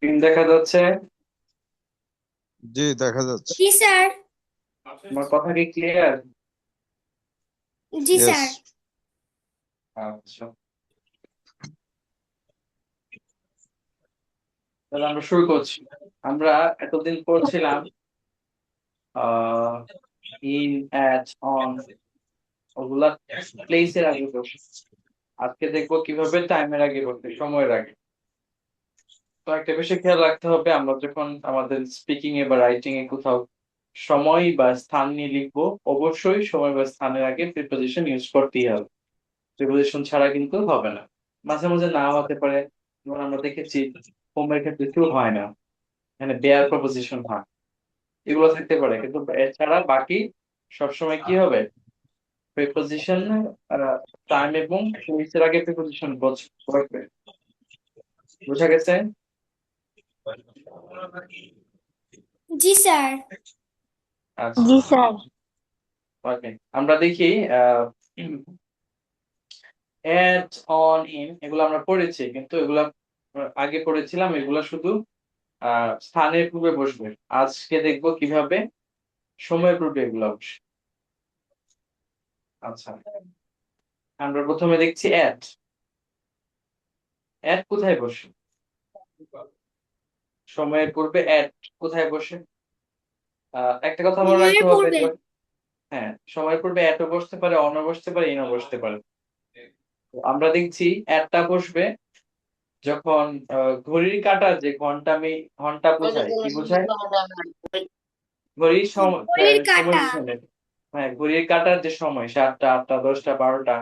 Screen দেখা যাচ্ছে? জি, দেখা যাচ্ছে। জি স্যার। আমার কথা কি ক্লিয়ার? জি ইয়েস। স্যার। আচ্ছা, তাহলে আমরা শুরু করছি। আমরা এতদিন পড়ছিলাম আহ ইন, অ্যাট, অন, ওগুলা প্লেসের আগে বসে। আজকে দেখবো কিভাবে টাইমের আগে বসে, সময়ের আগে। তো একটা বিষয় খেয়াল রাখতে হবে, আমরা যখন আমাদের স্পিকিং এ বা রাইটিং এ কোথাও সময় বা স্থান নিয়ে লিখবো, অবশ্যই সময় বা স্থানের আগে প্রিপোজিশন ইউজ করতেই হবে। প্রিপোজিশন ছাড়া কিন্তু হবে না। মাঝে মাঝে নাও হতে পারে, যেমন আমরা দেখেছি হোমের ক্ষেত্রে টু হয় না, এখানে বেয়ার প্রপোজিশন হয়। এগুলো থাকতে পারে, কিন্তু এছাড়া বাকি সবসময় কি হবে, প্রিপোজিশন টাইম এবং প্লেসের আগে প্রিপোজিশন বসবে। বুঝা গেছে? জি স্যার। আচ্ছা, জি স্যার। ওকে। আমরা দেখি অ্যাট, অন, ইন এগুলো আমরা পড়েছি, কিন্তু এগুলা আগে পড়েছিলাম, এগুলা শুধু স্থানের পূর্বে বসবে। আজকে দেখবো কিভাবে সময়ের পূর্বে এগুলা বসে। আচ্ছা, আমরা প্রথমে দেখছি অ্যাট। অ্যাট কোথায় বসে? সময়ের পূর্বে অ্যাট কোথায় বসে? একটা কথা মনে সময়ের রাখতে হবে পূর্বে। যে হ্যাঁ, সময়ের পূর্বে অ্যাটও বসতে পারে, অনও বসতে পারে, ইনও বসতে পারে। তো আমরা দেখছি অ্যাটটা বসবে যখন ঘড়ির কাঁটার যে ঘন্টা বোঝায়, কি বোঝায়? ঘড়ির ঘড়ির সময় কাঁটা। বোঝায়। হ্যাঁ, ঘড়ির কাঁটার যে সময় 7টা, 8টা, 10টা, 12টা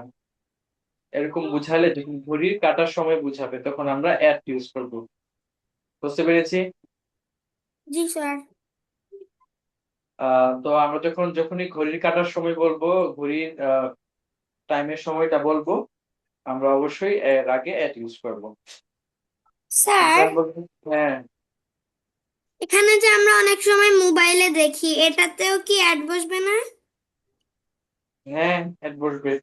এরকম বুঝালে, যখন ঘড়ির কাঁটার সময় বুঝাবে তখন আমরা অ্যাট ইউজ করব। বুঝতে পেরেছি? জি স্যার। তো আমরা যখনই ঘড়ির কাঁটার সময় বলবো, ঘড়ির টাইমের সময়টা বলবো, আমরা অবশ্যই এর আগে অ্যাট ইউজ করব। স্যার, এক্সাম্পল, হ্যাঁ। এখানে যে আমরা অনেক সময় মোবাইলে দেখি, এটাতেও কি অ্যাড বসবে না? হ্যাঁ, অ্যাট বসবে।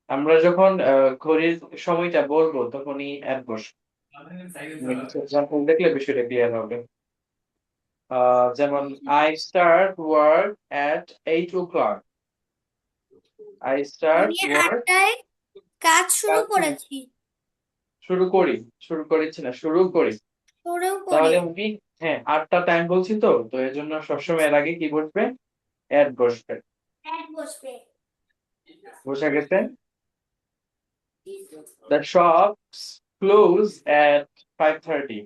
আমরা যখন ঘড়ির সময়টা বলবো তখনই অ্যাট বসবে। কিছু এক্সাম্পল দেখলে বিষয়টা ক্লিয়ার হবে। যেমন I start work at 8 o'clock। I start আমি ওয়ার্ক, 8টায় কাজ শুরু করেছি। শুরু করি, শুরু করেছি না, শুরু করি। শুরুও করি। তাহলে আমি, হ্যাঁ, 8টা টাইম বলছি, তো এর জন্য সবসময় এর আগে কি বসবে? অ্যাট বসবে। অ্যাড বসবে। বোঝা গেছে? The shops close at 5:30।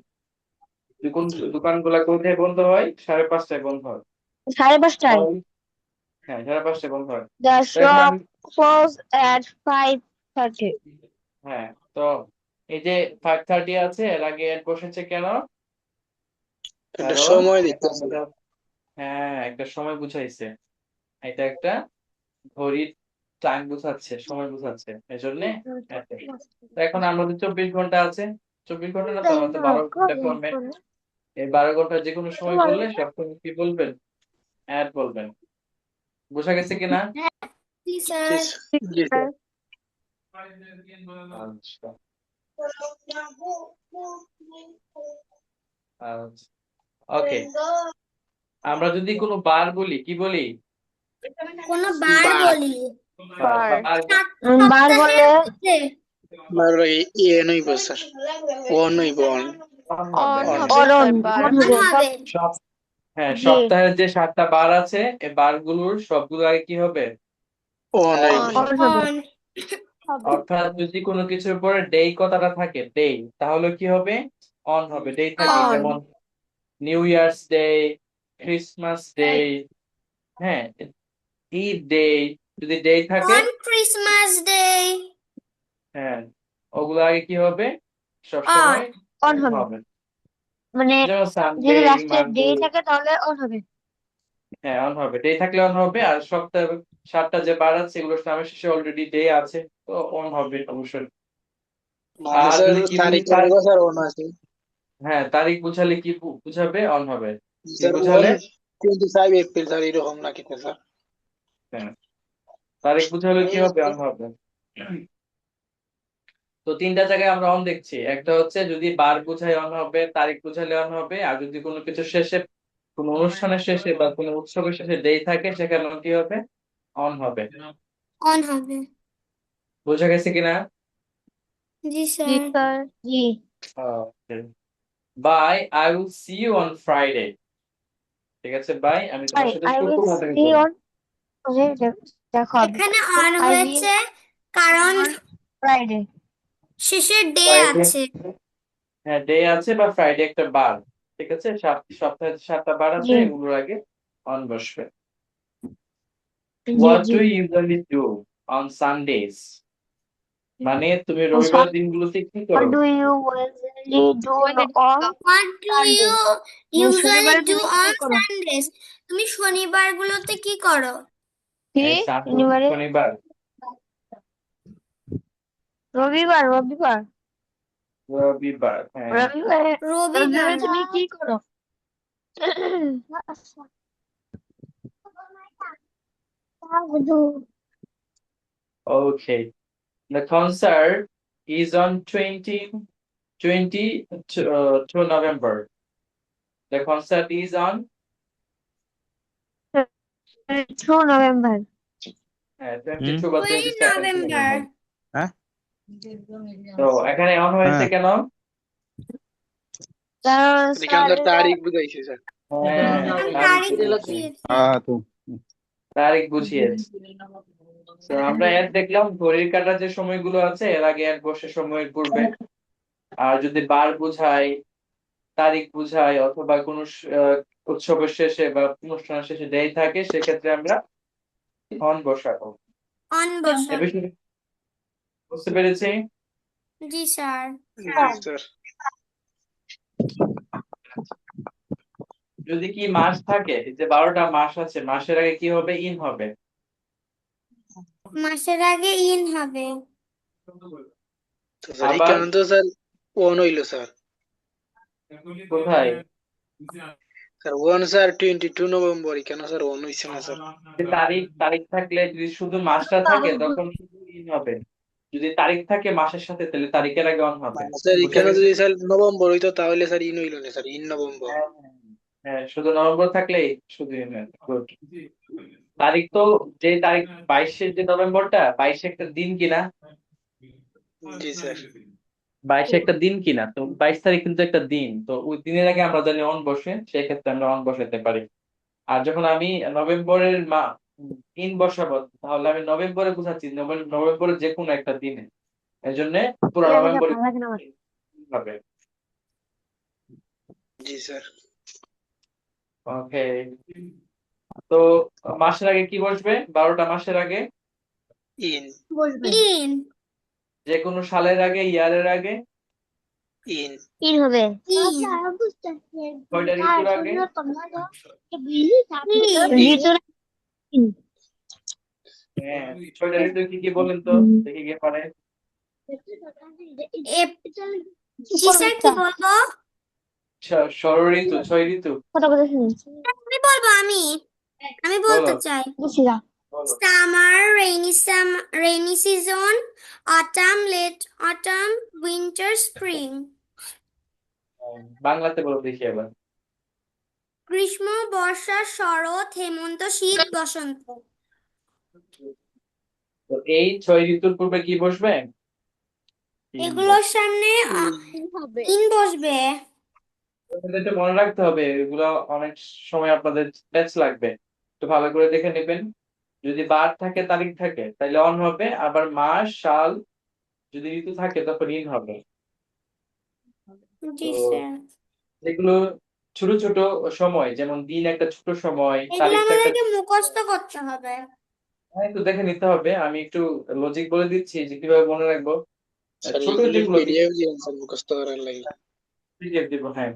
দোকানগুলা কোথায় বন্ধ হয়? 5:30টায় বন্ধ হয়। 5:30টায়। তাহলে হ্যাঁ, 5:30টায় বন্ধ হয়। The তো এখন আমি, shop closed at 5:30. হ্যাঁ, তো এই যে 5:30 আছে, এর আগে অ্যাট বসেছে কেন? একটা কারণ সময় এখানে দিতেছে। হ্যাঁ, একটা সময় বুঝাইছে। এটা একটা ঘড়ির টাইম বুঝাচ্ছে, সময় বুঝাচ্ছে, এই জন্য। তো এখন আমাদের 24 ঘন্টা আছে। 24 ঘন্টা না, তো আমাদের 12 ঘন্টা ফরম্যাট। এই 12 ঘন্টা যে কোনো সময় বললে সবসময় কি বলবেন? অ্যাট বলবেন। বোঝা গেছে কিনা? জি জি স্যার। জি স্যার। আচ্ছা, আচ্ছা, ওকে। আমরা যদি কোনো বার বলি, কি বলি? কোন বার বার বলি? বার, বার। বার। বার বললে সপ্তাহের মধ্যে। বার ইয়ে নইব স্যার, ও নইব অন। অন হবে, অন হ্যাঁ। হবে অরণ স্যার, বার। অন অন হবে হবে। সব, হ্যাঁ, জি। সপ্তাহের যে 7টা বার আছে, এই বারগুলোর সবগুলো আগে কি হবে? ও অন নইব। অন অন হবে। অন হবে। অর্থাৎ যদি কোনো কিছুর পরে ডে কথাটা থাকে, ডে, তাহলে কি হবে? অন হবে। ডে থাকে, অন। অন যেমন new years day, Christmas day, হ্যাঁ, ঈদ ডে। যদি ডে থাকে, অন ক্রিসমাস ডে। হ্যাঁ, ওগুলো আগে কি হবে? অন। সবসময় অন অন হবে। হবে। মানে যেমন সানডে, যদি লাস্টে ডে মানডে, থাকে তাহলে অন হবে। হ্যাঁ, অন হবে। ডে থাকলে অন হবে, আর সপ্তাহে 7টা যে বার আছে এগুলোর নামের শেষে অলরেডি ডে আছে, তো অন হবে অবশ্যই। মানে আর স্যার যদি কি বলি, তারিখ তারিখ, হবে স্যার, অন আছে। হ্যাঁ, তারিখ বুঝালে কি বুঝাবে? অন হবে। কি স্যার ওয়ান বুঝালে? 25 এপ্রিল স্যার, এরকম নাকি স্যার? হ্যাঁ, তারিখ বুঝালে কি হবে? অন হবে। তো তিনটা জায়গায় আমরা অন দেখছি, একটা হচ্ছে যদি বার বুঝাই অন হবে, তারিখ বুঝাইলে অন হবে, আর যদি কোনো কিছু শেষে, কোনো অনুষ্ঠানের শেষে বা কোনো উৎসবের শেষে ডে থাকে সেখানে কি হবে, অন হবে। অন হবে। বোঝা গেছে কিনা? জি জি স্যার। স্যার জি bye, I will see you on Friday. ঠিক আছে, বাই, আমি তোমার সাথে আই উইল শুক্রবার দেখা সি করব। অন দেখা হবে এখানে অন আই উইল হয়েছে কারণ ফ্রাইডে শেষের ডে ফ্রাইডে, আছে। হ্যাঁ ডে আছে বা ফ্রাইডে একটা বার। ঠিক আছে, সপ্তাহে 7টা বার আছে, জি এগুলোর আগে অন বসবে। জি হোয়াট জি do you usually do on Sundays? মানে তুমি On রবিবার দিনগুলোতে কি what করো? do you usually do on what do you Sunday? Usually শনিবার ডু তুমি কি অন করো? সানডেজ? তুমি শনিবারগুলোতে কি করো? কি এই সানডে, শনিবারে শনিবার, রবিবার রবিবার, হ্যাঁ। রবিবারে রবিবার। তুমি কি করো? Okay. The concert is on 20 to November. The concert is on November 22 বা 20 22 নভেম্বর। November. হ্যাঁ তো এখানে অন হয়েছে হ্যাঁ কেন? কারণ এখানে তো তারিখ বুঝাইছে স্যার। হ্যাঁ, তারিখ বুঝিয়েছে। তো তারিখ বুঝিয়েছে। তো আমরা এর দেখলাম ঘড়ির কাঁটার যে সময়গুলো আছে এর আগে এক বসে সময় ঘুরবে, আর যদি বার বুঝায়, তারিখ বুঝায়, অথবা কোনো উৎসবের শেষে বা অনুষ্ঠানের শেষে ডে থাকে, সেক্ষেত্রে আমরা অন বসাবো। অন এ বসাবো। বিষয়ে বুঝতে পেরেছি? জি স্যার। জি স্যার। যদি কি মাস থাকে, এই যে 12টা মাস আছে, মাসের আগে কি হবে, ইন হবে। মাসের আগে ইন হবে। তো স্যার আবার এখানে তো স্যার ওয়ান হইলো স্যার। কোথায়? স্যার ওয়ান স্যার 22 নভেম্বর, এখানে স্যার ওয়ান হইছে না স্যার। যে তারিখ, তারিখ থাকলে যদি শুধু মাসটা থাকে তখন শুধু ইন হবে, যদি তারিখ থাকে মাসের সাথে তাহলে তারিখের আগে অন হবে। স্যার বুঝা এখানে গেছে? যদি স্যার নভেম্বর হইতো তাহলে স্যার ইন হইলো না স্যার, ইন নভেম্বর। হ্যাঁ, হ্যাঁ, শুধু নভেম্বর থাকলেই শুধু ইন হবে। Good. তারিখ তো, যে তারিখ 22 যে নভেম্বরটা, 22 একটা দিন কিনা, জি স্যার। 22 একটা দিন কিনা, তো 22 তারিখ কিন্তু একটা দিন, তো ওই দিনের আগে আমরা জানি অন বসে, সেক্ষেত্রে আমরা অন বসাতে পারি। আর যখন আমি নভেম্বরের ইন বসাবো, তাহলে আমি নভেম্বরে বুঝাচ্ছি নভেম্বরের যে কোনো একটা দিনে, এই জন্য পুরো নভেম্বরে হবে। জি স্যার। ওকে, তো মাসের আগে কি বসবে? 12টা মাসের আগে, ইন ইন। যে কোনো সালের আগে, ইয়ারের আগে, ইন ইন হবে ইন। 6টা ঋতুর আগে, ভিতরে হ্যাঁ 6টা ঋতু কি কি বলেন তো, দেখি কে পারে। জি স্যার, কি বলবো? ষড় ঋতু, 6 ঋতু, কথা কথা শুনি আমি বলবো, আমি বলতে বলো, চাই। বুঝছিলাম বলো। Summer, rainy season, autumn, late autumn, winter, spring. বাংলাতে বলো দেখি এবার। গ্রীষ্ম, বর্ষা, শরৎ, হেমন্ত, শীত, বসন্ত। তো এই 6 ঋতুর পূর্বে কি বসবে? ইন এগুলোর সামনে হবে ইন বসবে। বসবে। এটা মনে রাখতে হবে, এগুলো অনেক সময় আপনাদের প্যাচ লাগবে, একটু ভালো করে দেখে নেবেন। যদি বার থাকে, তারিখ থাকে, তাহলে অন হবে, আবার মাস, সাল, যদি ঋতু থাকে তখন ইন হবে। জি তো স্যার। যেগুলো ছোট ছোট সময়, যেমন দিন একটা ছোট সময়, এগুলো তারিখটা একটা, আমাদেরকে মুখস্থ করতে হবে। হ্যাঁ, একটু দেখে নিতে হবে। আমি একটু লজিক বলে দিচ্ছি যে কিভাবে মনে রাখবো। স্যার ছোট এইগুলির যেগুলো পিডিএফ দিবেন স্যার মুখস্থ করার লাগে। PDF দিব, হ্যাঁ,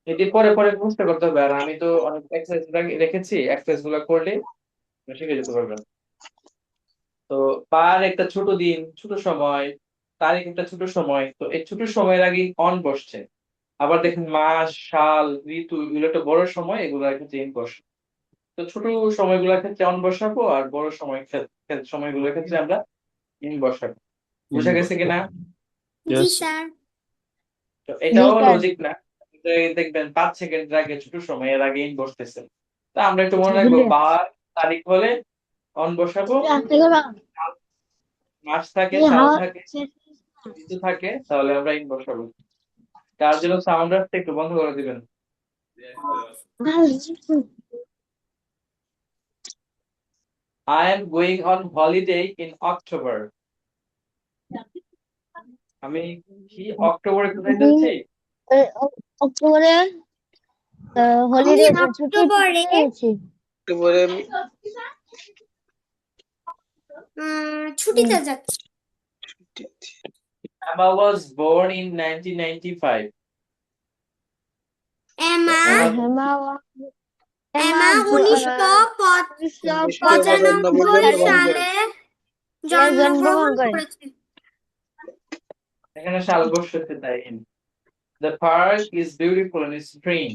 এটি পরে পরে মুখস্থ করতে হবে। আর আমি তো অনেক এক্সারসাইজ রেখেছি, এক্সারসাইজ গুলো করলে শিখে যেতে পারবেন। তো বার একটা ছোট দিন, ছোট সময়, তারিখ একটা ছোট সময়, তো এই ছোট সময়ের আগে অন বসছে। আবার দেখেন মাস, সাল, ঋতু, এগুলো একটা বড় সময়, এগুলোর ক্ষেত্রে ইন বসে। তো ছোট সময়গুলোর ক্ষেত্রে অন বসাবো, আর বড় সময়গুলোর ক্ষেত্রে আমরা ইন বসাবো। বুঝা গেছে কিনা? জি Yes. স্যার তো এটাও স্যার। লজিক না, দেখবেন 5 সেকেন্ড আগে ছোট সময় এর আগে ইন বসতেছে। তা আমরা একটু মনে রাখবো, বুঝলে? বার তারিখ হলে অন বসাবো, মাস থাকে, সাল থাকে, ঋতু থাকে, তাহলে আমরা ইন বসাবো। তার জন্য সাউন্ড আসতে একটু বন্ধ করে দিবেন। I am going on holiday in October. আমি কি অক্টোবরে কোথায় যাচ্ছি? অক্টোবরে হলিডে ছুটি অক্টোবরে পেয়েছি। তারপরে আমি ছুটিতে যাচ্ছি। Emma was born in 1995. Emma Emma এমা 1995 সালে জন্মগ্রহণ করেছে। এখানে সাল বসছে তাই। The park is beautiful in spring.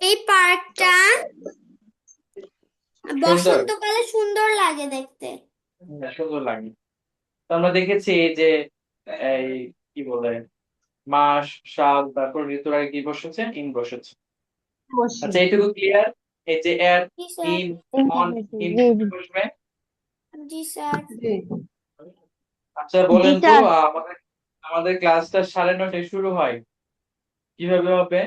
এই পার্কটা বসন্তকালে সুন্দর লাগে দেখতে। হ্যাঁ, সুন্দর লাগে। তো আমরা দেখেছি যে এই কি বলে মাস, সাল, তারপর ঋতুর আগে কি বসেছে? ইন বসেছে। আচ্ছা, এইটুকু ক্লিয়ার? এই যে এর, জি স্যার ইন, অন, ইন বসবে। জি স্যার আচ্ছা বলেন তো, স্যার। আমাদের আমাদের ক্লাসটা 9:30টায় শুরু হয়, কিভাবে হবে?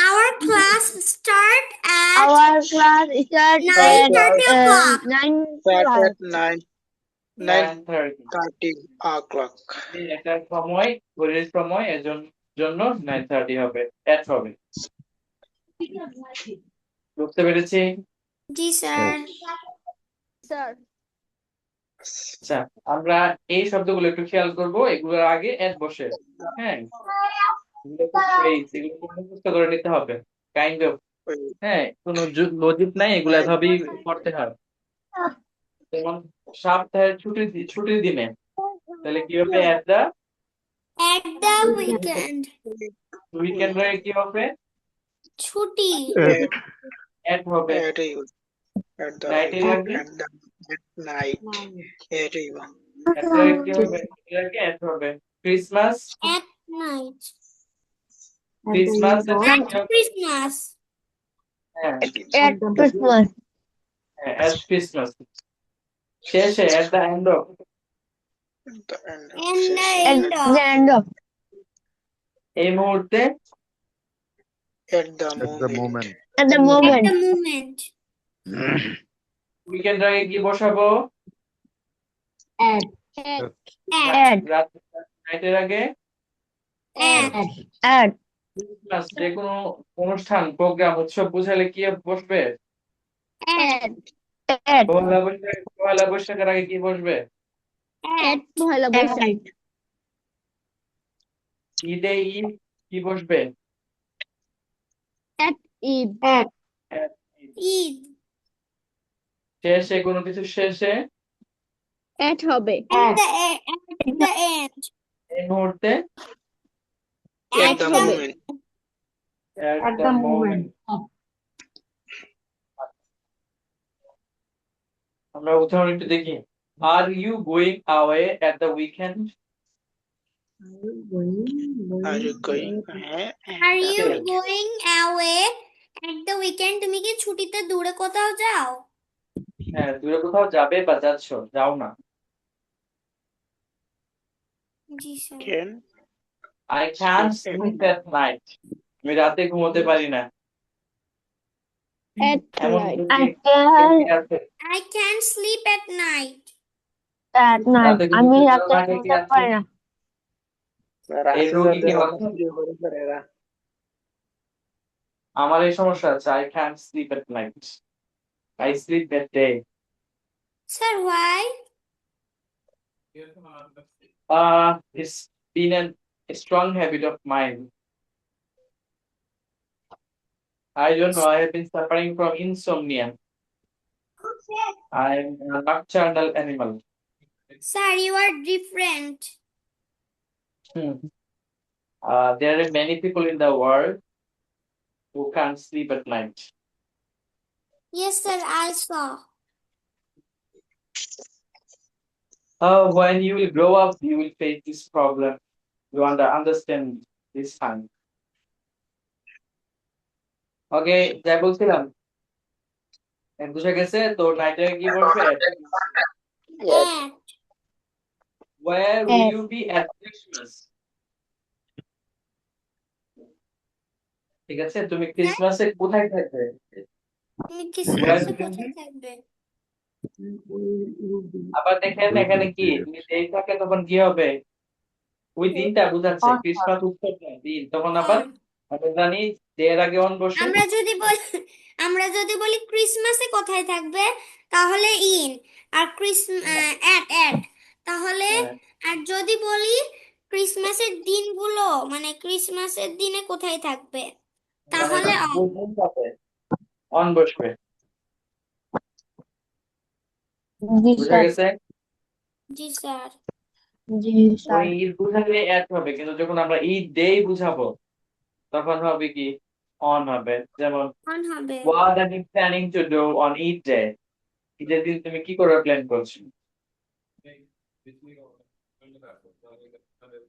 Our class start at Our class start 9:30 o'clock. 9 start at 9:30 9:30 o'clock. একটা সময়, ঘড়ির সময়, এর জন্য 9:30 হবে, এট হবে। বুঝতে পেরেছি? জি স্যার স্যার। আচ্ছা, আমরা এই শব্দগুলো একটু খেয়াল করব, এগুলোর আগে এট বসে। হ্যাঁ, এগুলো খুব phrase, এগুলো খুব মুখস্থ করে নিতে হবে, কাইন্ড অফ। হ্যাঁ, কোনো লজিক নাই, এগুলো এভাবেই করতে হয়। যেমন সপ্তাহের ছুটির দিনে, তাহলে কি হবে? এট দা at the weekend উইকেন্ড এর কি হবে? ছুটি এট হবে। At নাইট এর আগে night. At এট এর আগে কি হবে? এর আগে এট হবে। ক্রিসমাস, at night ক্রিসমাস এর at আগে কি হবে? Christmas হ্যাঁ, At Christmas. At Christmas. শেষে at the end of, the end of and the session. end At of the end of. এই মুহূর্তে, At the At the moment. moment. At the at moment. the moment weekend আগে কি বসাবো? at At. রাত, নাইটের আগে at At. Christmas. যে কোনো অনুষ্ঠান, প্রোগ্রাম, উৎসব বুঝালে কি বসবে? at At. পয়লা বৈশাখের আগে কি বসবে? at পহেলা বৈশাখ। ঈদে ঈদ কি বসবে? ঈদ। ঈদ শেষে কোনো কিছু শেষে At হবে। at the end এই মুহূর্তে At the moment. at the moment. আমরা উদাহরণ একটু দেখি। Are you going away at the weekend? Are you going? Are you going away at the weekend? তুমি কি ছুটিতে দূরে কোথাও যাও? হ্যাঁ, দূরে কোথাও যাবে বা যাচ্ছ, যাও না। জি sir Can I can't sleep at night. আমি রাতে ঘুমোতে পারি না। At এমন night. কি I can আছে? I can't sleep at night. at night. রাতে আমি ঘুমোতে রাতে পারো না, কি ঘুমোতে আছে? পারি না। এই রোগী কি আছে? আমার এই সমস্যা আছে, I can't sleep at night. I sleep at day. Sir, why? It's been a strong habit of mine. I don't know, I have been suffering from insomnia. I am a nocturnal animal. Sir, you are different. There are many people in the world who can't sleep at night. Yes, sir, I saw. When you will grow up, you will face this problem. You understand this time. Okay, যাই বলছিলাম বুঝে গেছে তো নাইটে কি বলবে at where will At. you be at Christmas? ঠিক আছে তুমি ক্রিসমাসে কোথায় থাকবে তুমি Where ক্রিসমাসে will you কোথায় be? থাকবে আবার দেখেন এখানে কি তুমি যেই থাকে তখন কি হবে ওই দিনটা বুঝাচ্ছে On ক্রিসমাস উৎসবটা দিন তখন আবার On. আমরা জানি যে এর আগে অন বসে আমরা যদি বলি ক্রিসমাসে কোথায় থাকবে তাহলে ইন আর এট তাহলে হ্যাঁ, আর যদি বলি ক্রিসমাসের দিনগুলো মানে ক্রিসমাসের দিনে কোথায় থাকবে মানে তাহলে অন ওই দিনটাতে অন বসবে জি বুঝা স্যার গেছে জি স্যার জি ওই স্যার ঈদ বুঝালে অ্যাড হবে কিন্তু যখন আমরা ঈদ ডে বুঝাবো তখন হবে কি অন হবে যেমন অন হবে what are you planning to do on Eid day ঈদের দিন তুমি কি করে প্ল্যান করছো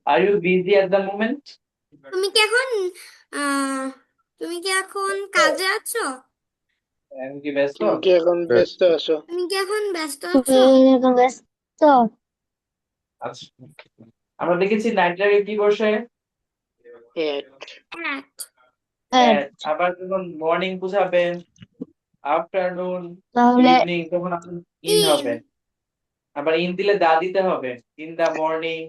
are you busy at the moment তুমি কি এখন আহ তুমি কি এখন কাজে আছো আমি কি ব্যস্ত তুমি কি এখন ব্যস্ত আছো? তুমি কি এখন ব্যস্ত তুমি আছো এখন ব্যস্ত আচ্ছা আমরা দেখেছি নাইট আগে কি বসে At. at at আবার যখন মর্নিং বুঝাবেন আফটারনুন তাহলে ইভিনিং তখন আপনার ইন in হবে আবার ইন দিলে দা দিতে হবে ইন দা মর্নিং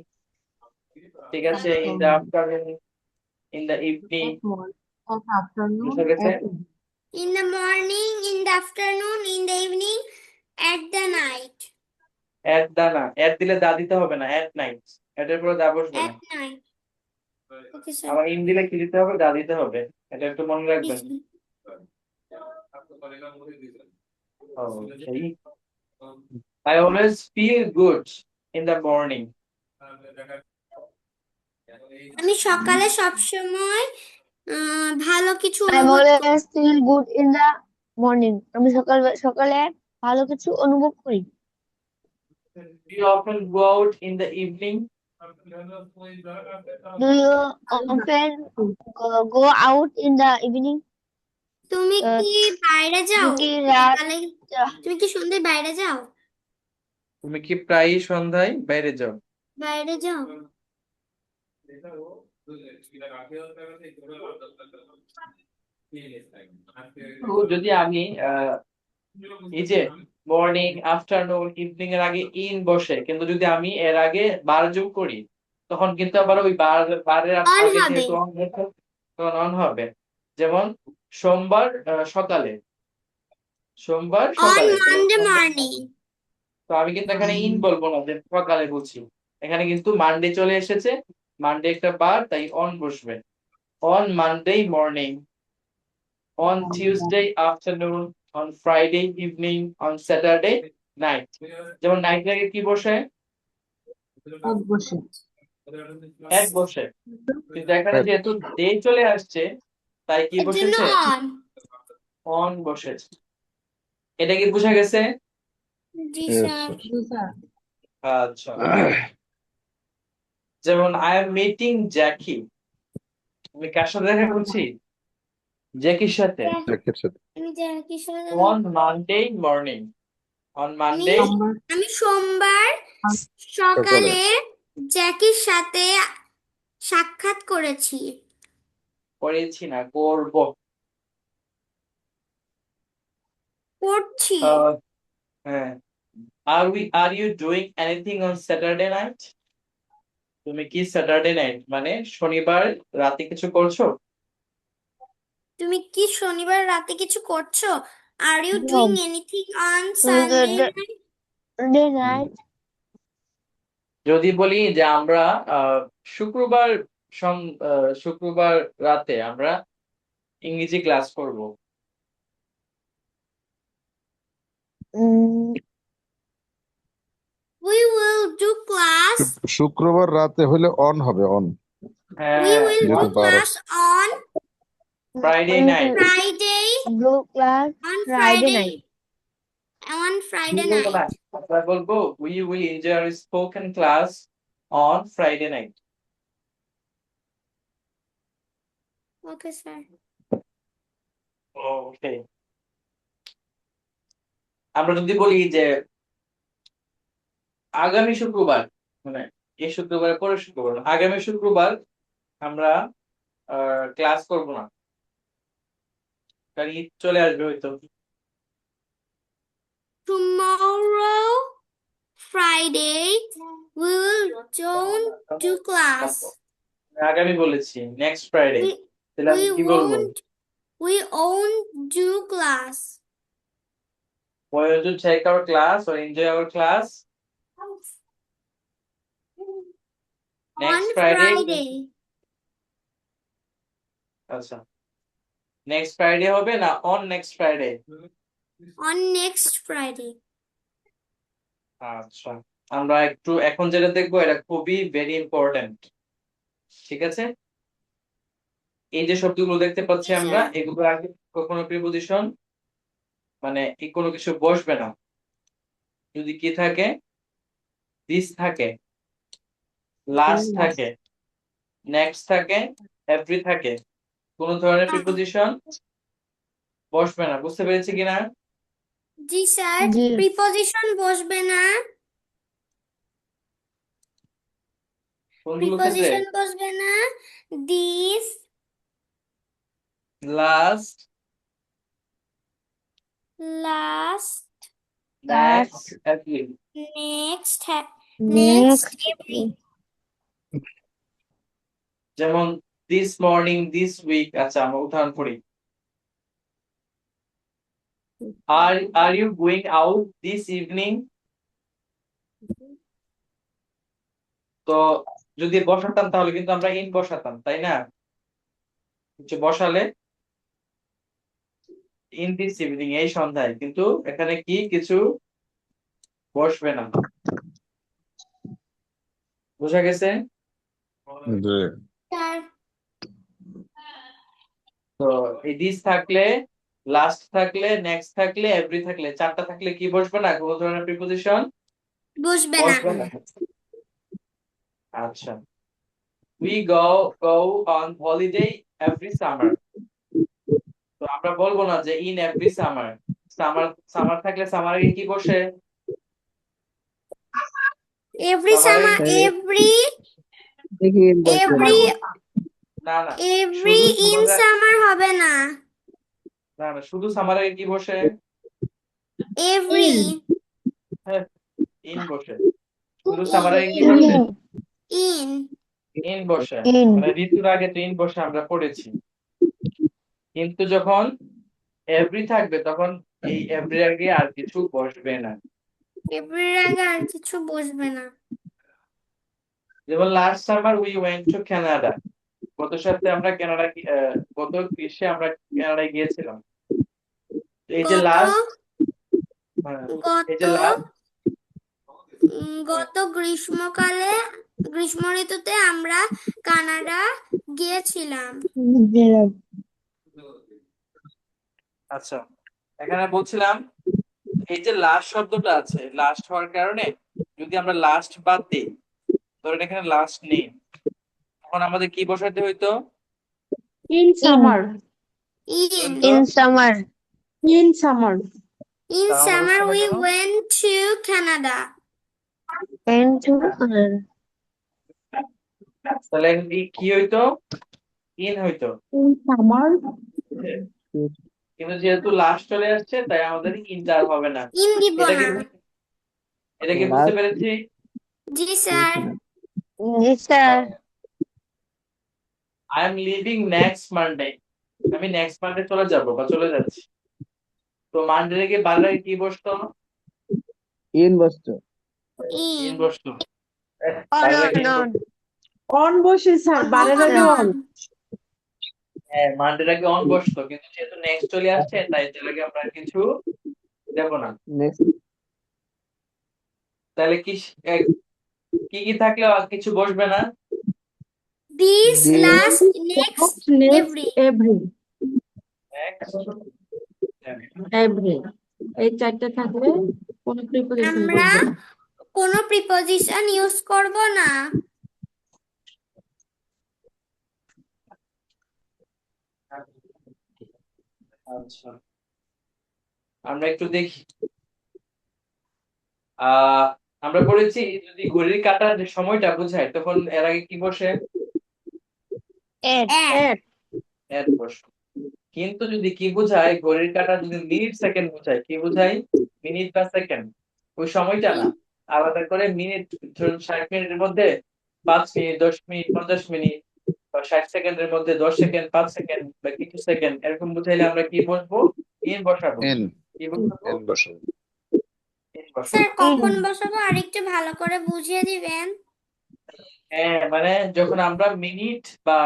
ঠিক আছে in the afternoon in the evening বুঝা গেছে in the morning, in the afternoon, in the evening, at the night. এট দা না এট দিলে দা দিতে হবে না এট নাইট এটার পরে দা বসবে না At night. Okay, sir. আবার ইন দিলে কি দিতে হবে দা দিতে হবে এটা একটু মনে রাখবেন Okay. I always feel good in the morning. আমি সকালে সবসময় ভালো কিছু I'm অনুভব always feel good in the morning. আমি সকালে ভালো কিছু অনুভব করি। Do you often go out in the evening? Do you often go out in the evening? তুমি কি বাইরে যাও তুমি কি রাত সকালে তুমি কি সন্ধ্যায় বাইরে যাও তুমি কি প্রায়ই সন্ধ্যায় বাইরে যাও বাইরে যাও তো যদি আমি এই যে মর্নিং আফটারনুন ইভিনিং এর আগে ইন বসে কিন্তু যদি আমি এর আগে বার যোগ করি তখন কিন্তু আবার ওই বারের On আগে হবে। যেহেতু on হবে, তখন অন হবে যেমন সোমবার সকালে সোমবার on সকালে Monday morning তো আমি কিন্তু এখানে ইন বলবো না যে সকালে বলছি এখানে কিন্তু মানডে চলে এসেছে মানডে একটা বার তাই অন বসবে on Monday morning on Tuesday afternoon, on Friday evening, on Saturday night. যেমন নাইট আগে কি বসে এক বসে কিন্তু এখানে যেহেতু ডে চলে আসছে তাই কি এর জন্য বসেছে on অন বসেছে এটা কি বোঝা গেছে জি Yes, স্যার আচ্ছা যেমন আই এম মিটিং জ্যাকি আমি কার সাথে দেখা করছি জ্যাকির সাথে জ্যাকের সাথে আমি জ্যাকির সাথে on Monday morning on Monday আমি সোমবার সকালে জ্যাকির সাথে সাক্ষাৎ করেছি করেছি না করবো করছি হ্যাঁ are you doing anything on Saturday night তুমি কি স্যাটারডে নাইট মানে শনিবার রাতে কিছু করছো তুমি কি শনিবার রাতে কিছু করছো are you doing anything on Sunday Sunday night. যদি বলি যে আমরা শুক্রবার শুক্রবার রাতে আমরা ইংরেজি ক্লাস করব Mm, we will do class শুক্রবার রাতে হলে অন হবে অন হ্যাঁ we will do যেহেতু বার class on Friday night Friday do class on Friday Friday night. on Friday night আমরা বলবো we will enjoy our spoken class on Friday night. Okay, sir. Okay. আমরা যদি বলি যে আগামী শুক্রবার, মানে এই শুক্রবার পরের শুক্রবার না, আগামী শুক্রবার আমরা ক্লাস করব না, কারণ ঈদ চলে আসবে হয়তো। Tomorrow, Friday, we will don't do class. আগামী বলেছি, নেক্সট ফ্রাইডে, We তাহলে আমি কি বলবো? we won't do class. We will to take our class or enjoy our class next On Friday. Friday. আচ্ছা, নেক্সট ফ্রাইডে হবে না on next Friday? On next Friday. আচ্ছা, আমরা একটু এখন যেটা দেখবো এটা খুবই ভেরি ইম্পর্টেন্ট, ঠিক আছে? এই যে শব্দগুলো দেখতে পাচ্ছি জি, আমরা, স্যার। এগুলো আগে কখনো প্রিপজিশন মানে এই কোনো কিছু বসবে না। যদি কি থাকে, দিস থাকে, লাস্ট থাকে, নেক্সট থাকে, এভরি থাকে, কোন ধরনের প্রিপজিশন বসবে না। বুঝতে পেরেছি কিনা? জি স্যার, জি। প্রিপজিশন বসবে না। কোনগুলো ক্ষেত্রে? প্রিপজিশন বসবে না। This, last, last, next, every. Next, Next. Every. যেমন দিস মর্নিং, দিস উইক। আচ্ছা, আমরা উদাহরণ করি। Are you going out this evening? তো যদি বসাতাম তাহলে কিন্তু আমরা ইন বসাতাম, তাই না? কিছু বসালে ইন দিস ইভিনিং, এই সন্ধ্যায়, কিন্তু এখানে কি কিছু বসবে না। বোঝা গেছে? জি। স্যার, তো এই দিস থাকলে, লাস্ট থাকলে, নেক্সট থাকলে, এভরি থাকলে, চারটা থাকলে কি বসবে না? কোন ধরনের প্রিপজিশন বসবে না। বসবে না। আচ্ছা, we go on holiday every summer. তো আমরা বলবো না যে in every summer. সামার থাকলে সামারে কি বসে? এভরি Summer সামার, এ- এভরি না না, এভরি শুধু ইন summer- সামার হবে না। না না, শুধু সামারে কি বসে? এভরি ইন বসে। শুধু সামারে কি বসে? ইন ইন বসে। In. মানে ঋতুর আগে তো ইন বসে আমরা পড়েছি, কিন্তু যখন এভরি থাকবে তখন এই এভরি আগে আর কিছু বসবে না। এভরির আগে আর কিছু বসবে না। যেমন last summer we went to Canada. গত সপ্তাহে আমরা গত গ্রীষ্মে আমরা কানাডায় গিয়েছিলাম। তো এই যে গত লাস্ট, এই যে লাস্ট, গত গ্রীষ্ম ঋতুতে আমরা কানাডা গিয়েছিলাম। আচ্ছা, এখানে বলছিলাম এই যে লাস্ট শব্দটা আছে, লাস্ট হওয়ার কারণে যদি আমরা লাস্ট বাদ দিই, ধরেন এখানে লাস্ট নেই, তখন আমাদের কি বসাতে হইতো? In summer. In In summer. In summer. In তাহলে সামার বসছে না we can? Went to Canada. And to তাহলে কি হইতো? ইন হইতো। In summer. কিন্তু যেহেতু লাস্ট চলে আসছে তাই আমাদের ইনটা আর হবে না। ইন দিব এটা কি না। এটা কি বুঝতে পেরেছি? জি sir. Yes, sir. I am leaving next Monday. আমি নেক্সট মানডে চলে যাব বা চলে যাচ্ছি। তো মানডে থেকে বারে কি বসতো? ইন বসতো। ইন ইন বসতো। On, on. On বসে স্যার, বারের আগে on. হ্যাঁ, মানডের আগে অন বসতো, কিন্তু যেহেতু নেক্সট চলে আসছে তাই এর আগে আমরা আর কিছু দেব না। নেক্সট তাহলে কি কি থাকলে আর কিছু বসবে না? This, This. Last, next, Next, every. every. Next, Every. এই চারটে থাকলে কোনো প্রিপোজিশন আমরা বলবো না। কোনো প্রিপজিশন ইউজ করব না। আচ্ছা, আমরা একটু দেখি। আহ আমরা পড়েছি যদি ঘড়ির কাঁটার যে সময়টা বোঝায় তখন এর আগে কি বসে? এট এট এর বসে। কিন্তু যদি কি বোঝায় ঘড়ির কাঁটা যদি মিনিট সেকেন্ড বোঝায়, কি বোঝায়? মিনিট বা সেকেন্ড। ওই সময়টা না, আলাদা করে মিনিট। ধরুন 60 মিনিটের মধ্যে 5 মিনিট, 10 মিনিট, 50 মিনিট, বা 60 সেকেন্ডের মধ্যে 10 সেকেন্ড, 5 সেকেন্ড বা কিছু সেকেন্ড, এরকম বুঝাইলে আমরা কি বসবো? ইন বসাবো। এন কি বসাবো? এন বসাবো। ইন বসাবো। স্যার কখন বসাবো আরেকটু ভালো করে বুঝিয়ে দিবেন? হ্যাঁ, মানে যখন আমরা মিনিট বা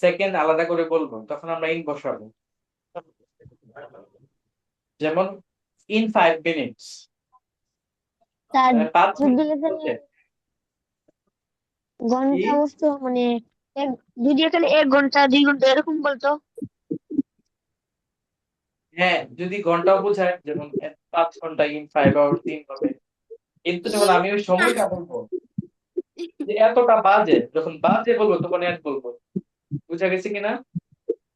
সেকেন্ড আলাদা করে বলবো তখন আমরা ইন বসাবো। যেমন ইন 5 মিনিটস, তার 5 যদি মিনিট এখানে বলতে কি? ঘন্টা বসতো মানে যদি এখানে 1 ঘন্টা 2 ঘন্টা এরকম বলতো। হ্যাঁ, যদি ঘন্টাও বোঝায় যেমন 5 ঘন্টা ইন 5 আওয়ার্স ইন হবে। কিন্তু যখন ইন আমি ওই সময়টা বলবো যে এতটা বাজে, যখন বাজে বলবো তখন এত বলবো। বুঝা গেছে কিনা?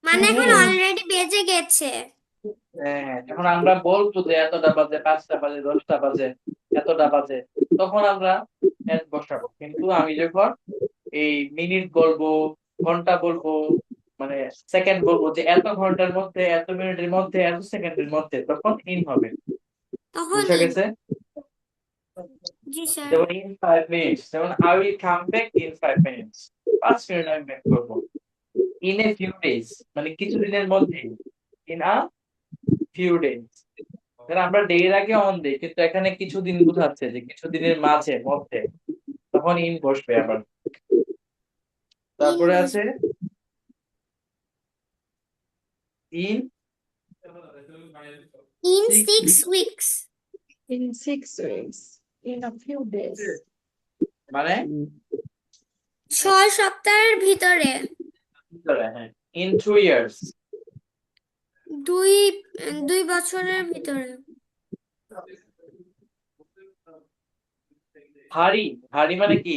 মানে এখন হ্যাঁ অলরেডি বেজে গেছে। হ্যাঁ, যখন আমরা বলবো যে এতটা বাজে, 5টা বাজে, 10টা বাজে, এতটা বাজে, তখন আমরা এত বসাবো। কিন্তু আমি যখন এই মিনিট বলবো, ঘন্টা বলবো, মানে সেকেন্ড বলবো যে এত ঘন্টার মধ্যে, এত মিনিটের মধ্যে, এত সেকেন্ডের মধ্যে, তখন ইন হবে। তখন বুঝা ইন। গেছে? জি স্যার। যেমন ইন 5 মিনিটস, যেমন I will come back in 5 minutes, 5 minute আমি ব্যাক করবো। ইন এ ফিউ ডেজ, মানে কিছুদিনের মধ্যে। ইন আ ফিউ ডেজ, আমরা ডে এর আগে অন দেই, কিন্তু এখানে কিছুদিন বোঝাচ্ছে যে কিছুদিনের মাঝে মধ্যে, তখন ইন বসবে আবার। ইন তারপরে বসবে। আছে in in 6 6 weeks. In 6 weeks, in a few days. মানে 6 সপ্তাহের ভিতরে। হ্যাঁ, ইন 2 ইয়ার্স। দুই 2 বছরের ভিতরে। হারি, হারি মানে কি?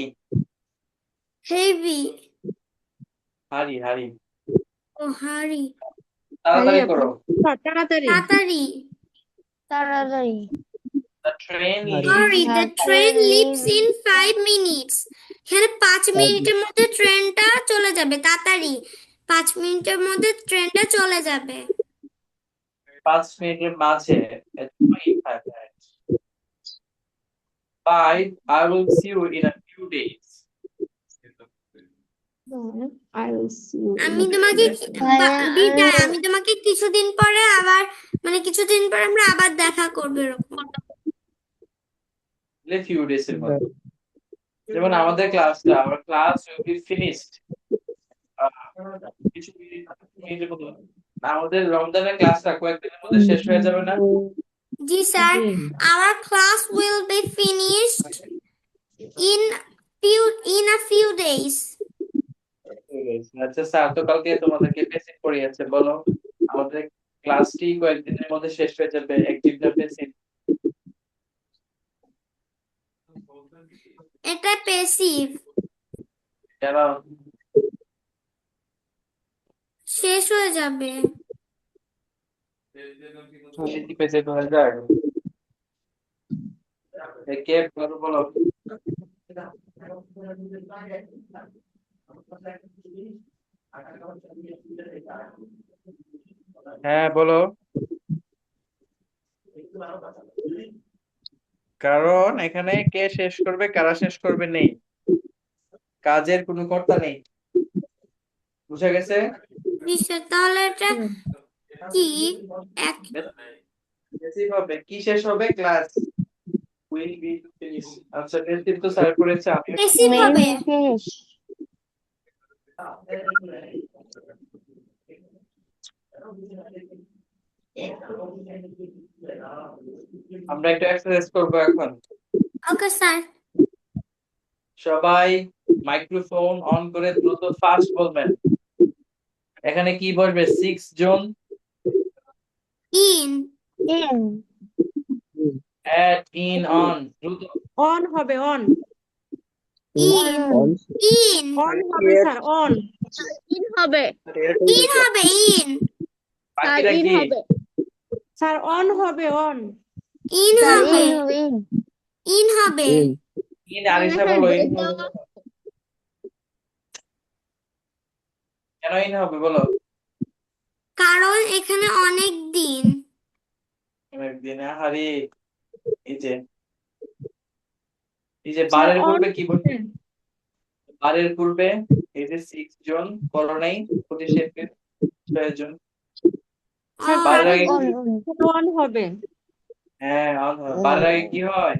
হেভি। হারি, হারি। ও হারি। তাড়াতাড়ি করো। তাড়াতাড়ি। তাড়াতাড়ি। তাড়াতাড়ি The train Hurry, leaves. the train leaves in 5 minutes. এখানে 5 মিনিটের মধ্যে ট্রেনটা চলে যাবে। তাড়াতাড়ি 5 মিনিটের মধ্যে ট্রেনটা চলে যাবে। 5 মিনিটের মাঝে, এজন্য in 5 minutes. Bye, I will see you in a few days. I will see you in আমি a তোমাকে বিদায়, আহ, আমি তোমাকে কিছুদিন পরে আবার, মানে কিছুদিন পরে আমরা আবার দেখা করবো এরকম। A few days এর মধ্যে। যেমন আমাদের ক্লাসটা, our class will be finished কিছু মিনিটের মধ্যে। আমাদের রমজানের ক্লাসটা কয়েকদিনের মধ্যে শেষ হয়ে যাবে না? জি স্যার, জি। our class will be finished in a few days. আচ্ছা স্যার, তো কালকে তোমাদেরকে বেসিক পড়িয়েছে, বলো আমাদের ক্লাসটি কয়েকদিনের মধ্যে শেষ হয়ে যাবে, অ্যাক্টিভটা বেসিক। এটা প্যাসিভ। কেন শেষ হয়ে যাবে। কি বেসিক হয়ে যায়? কে বলো বলো। হ্যাঁ বলো। কারণ এখানে কে শেষ করবে, কারা শেষ করবে নেই, কাজের কোনো কর্তা নেই। বুঝা গেছে? জি স্যার, তাহলে এটা কি এক বেসিক হবে, কি শেষ হবে? Class will be finish. আচ্ছা, বেসিক তো স্যার করেছে, আমি প্যাসিভ মেইন হবে। ফিনিশ আমরা একটা এক্সারসাইজ করব এখন। Okay sir. সবাই মাইক্রোফোন অন করে দ্রুত ফাস্ট বলবেন। এখানে কি বলবে? 6 জন in in at, in, on, দ্রুত। অন হবে on in on in on হবে Yes. স্যার অন ইন হবে ইন হবে ইন বাকিটা ইন কি? হবে স্যার অন হবে অন ইন স্যার হবে ইন হবে ইন ইন হবে in in আলিশা বলো, in হবে। কেন in হবে বলো? কারণ এখানে অনেক দিন একদিন আহারে, এই যে স্যার বারের অন পূর্বে কি বলছে? বারের পূর্বে এই যে 6 জন করো নাই 25 এপ্রিল 6 জন। স্যার অন বারের আগে অন কি? অন হবে হ্যাঁ on হয়। বারের আগে কি হয়?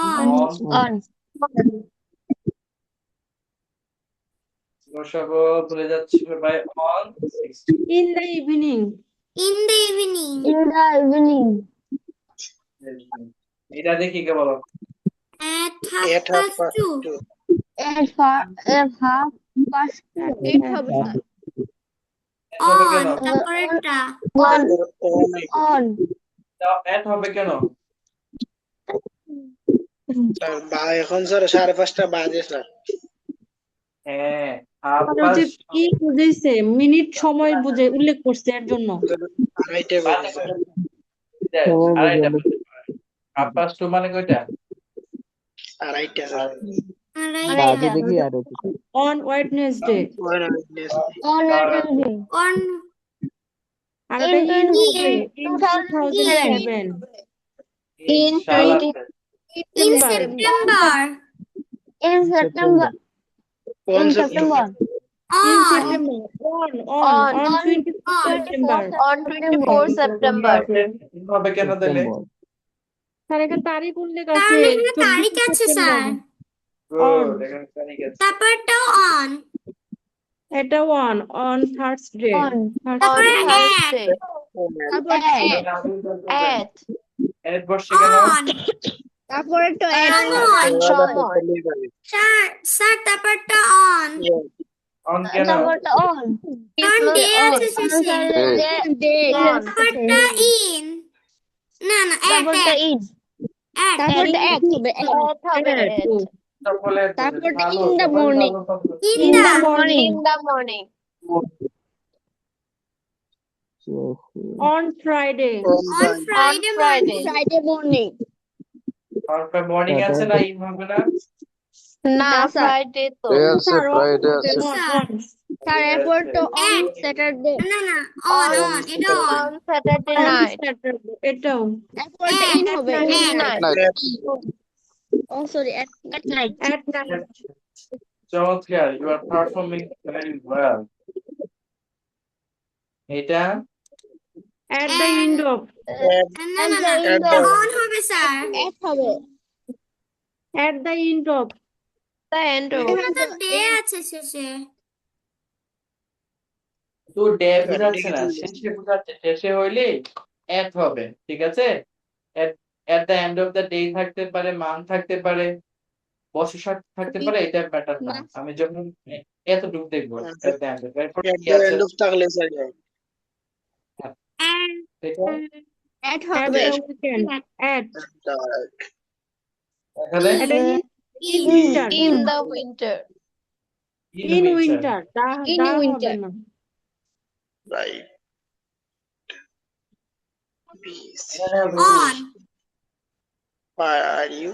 On on। অন দর্শক ভুলে যাচ্ছি সবাই, on 6 in the evening in the evening in the evening এটা দেখি কে বলো? at half At half past past 2 2. At half past eight হবে স্যার হবে অন কেন? তারপরেরটা অন On অন এট হবে কেন? স্যার এখন স্যার 5:30 বাজে স্যার। হ্যাঁ, হাফ স্যার ওই যে পাস্ট কি বুঝেছে মিনিট সময় বুঝে উল্লেখ করছে এর জন্য 2:30 বাজে স্যার। আড়াইটা বাজে। হাফ পাস্ট 2 মানে কয়টা? 2:30 স্যার। আড়াইটা বাজে দেখি আর একটু অন ওয়েডনেসডে অন ওয়েডনেসডে আর In ওটা ইন হবে in 2007 in 2007 in September September in September On in September. September in on September on 24 September on 24 September হবে কেন তাহলে? সেপ্টেম্বর স্যার এখানে তারিখ উল্লেখ কারণ আছে এখানে তারিখ 24 আছে সেপ্টেম্বর স্যার On. Good, এখানে তারিখ আছে। তারপরটাও on এটা অন থার্সডে on তারপরে Thursday তারপর at এর বসছে কেন? on তারপরে তো at সময় সময় স্যার তারপরটা on অন কেন? তারপরটা on কারণ ডে আছে শেষে তারপরটা in না at তারপরটা at in at তারপরটা at হবে At. তারপরে তারপরটা ভালো, in the সবাই morning ভালো কথা। in in the the morning On Friday. on Friday morning Friday morning তারপরে মর্নিং আছে না, ইন হবে না? না ফ্রাইডে তো স্যার Friday আছে। তারপর তো on At. Saturday না না on এটা on Saturday night এটাও তারপরটা in হবে At in night. night oh sorry at night at night. চমৎকার, you are performing very well. এটা At the end of. না না না in the on হবে স্যার at হবে At the end of. the end of এখানে তো day আছে শেষে তো ডে বোঝাচ্ছে না, শেষে বোঝাচ্ছে। শেষে হইলে এট হবে, ঠিক আছে? At the end of the day থাকতে পারে, মান্থ থাকতে পারে, বছর থাকতে পারে, এটা ম্যাটার না। আমি যখন এতটুকু দেখবো at the end of, এরপর কি আছে? থাকলে স্যার and এটা at At হবে the weekend. At. এখানে At the in winter. in the winter In winter. In the winter. হবে না। Right on are you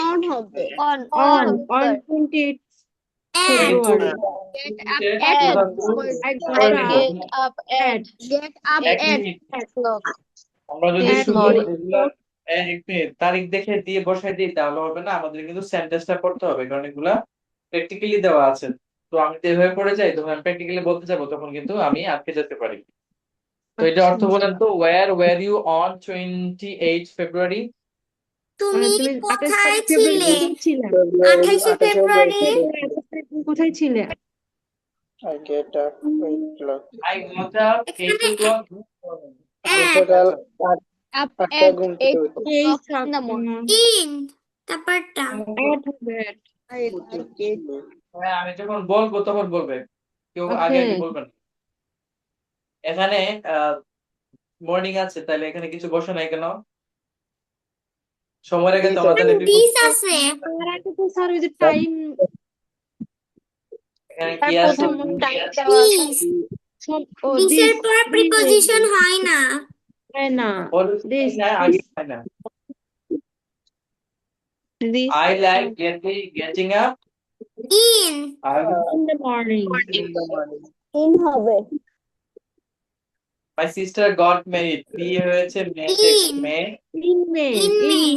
on হবে on On 28 February. get up at এক মিনিট, 8 o'clock আমরা যদি At শুধু morning. এগুলা এক মিনিট তারিখ দেখে দিয়ে বসাই দিই তাহলে হবে না, আমাদের কিন্তু সেন্টেন্সটা পড়তে হবে, কারণ এগুলা প্র্যাকটিক্যালি দেওয়া আছে। তো আমি তো এভাবে পড়ে যাই, তখন আমি প্র্যাকটিক্যালি বলতে যাবো, তখন কিন্তু আমি আটকে যেতে পারি। তো এটা অর্থ বলেন তো, ওয়্যার ইউ অন 28 ফেব্রুয়ারি? তুমি তুমি 28 কোথায় ফেব্রুয়ারি ছিলে কোথায় ছিলে? 28 ফেব্রুয়ারি কোথায় ছিলে? I get up 8 o'clock. I got up 8 o'clock সকাল up 8টা at ঘুম 8 থেকে উঠি। o'clock in the morning in তারপরটা At হবে at. হ্যাঁ, আমি যখন বলবো তখন বলবে, কেউ আগে আগে বলবেন না। এখানে মর্নিং আছে, তাহলে এখানে কিছু বসে নাই কেন? সময়ের আগে তোমরা তাহলে দিস আছে তার আগে তো স্যার ওই যে টাইম এখানে কি তার আছে প্রথম টাইম দেওয়া আছে দিস ও দিসের দিস পরে প্রিপজিশন হয় না হয় না পরে দিস না আগে হয় না this I like getting up in in the morning in the morning. তিন হবে My sister got married. বিয়ে হয়েছে in May in May In May. in May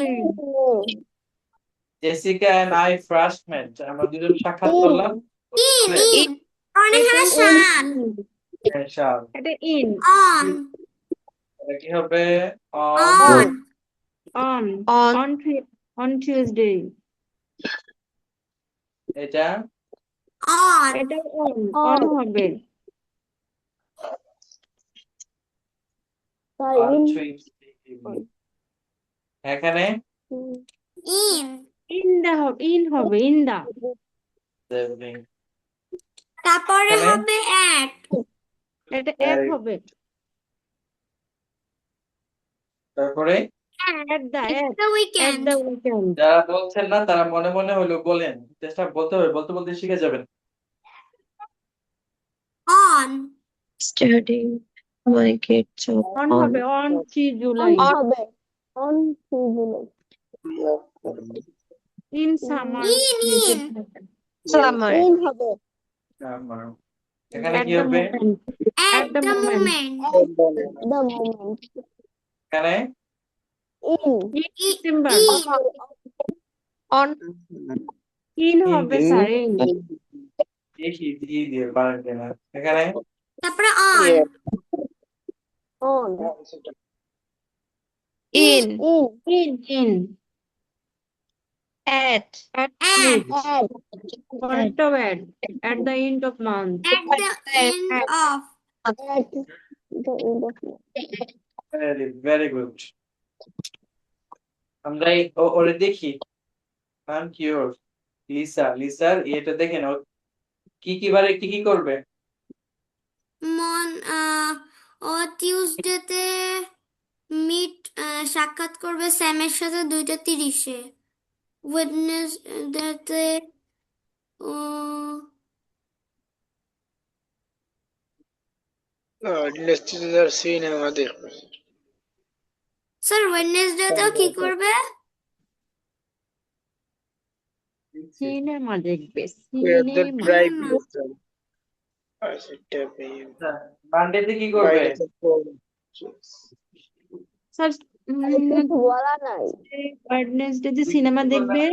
Jessica and I first met. আমরা দুজন সাক্ষাৎ করলাম ইন ইন কারণ এখানে এটা সান হ্যাঁ, শাল। এটা in অন এটা কি হবে অন on Tuesday এটা অন এটা on হবে on Tuesday evening. এখানে ইন in হবে in the evening. তারপরে এখানে? হবে অ্যাট এটা এক Very- হবে তারপরে at the the weekend weekend যারা বলছেন না তারা মনে মনে হলো বলেন চেষ্টা বলতে হবে বলতে বলতে শিখে যাবেন on Studying my kids on হবে on 3 July হবে on July in summer in summer. তিন হবে আমার এখানে at কি the হবে moment at the the moment. Moment the moment এখানে in in December On in হবে In স্যার in দেখি দিয়ে পারেন কিনা এখানে তারপরে on on in in in at at at at পরেরটা at the end of month at the end of at the end of very very good আমরা ওরে দেখি আই কিওর লিসার এটা দেখেন ও কি বারে কি করবে মন ও টিউসডেতে সাক্ষাৎ করবে স্যামের সাথে 2:30-এ ওয়েডনেসডেতে ও ডিলেস্টিজার সিনেমা দেখবে স্যার ওয়েডনেসডেতেও কি করবে সিনেমা দেখবে Where the সিনেমা drive না। is done. আচ্ছা, টাইপে মানডেতে কি করবে বাইরে তো phone। স্যার কিছু বলা নাই ওয়েডনেসডেতে সিনেমা দেখবে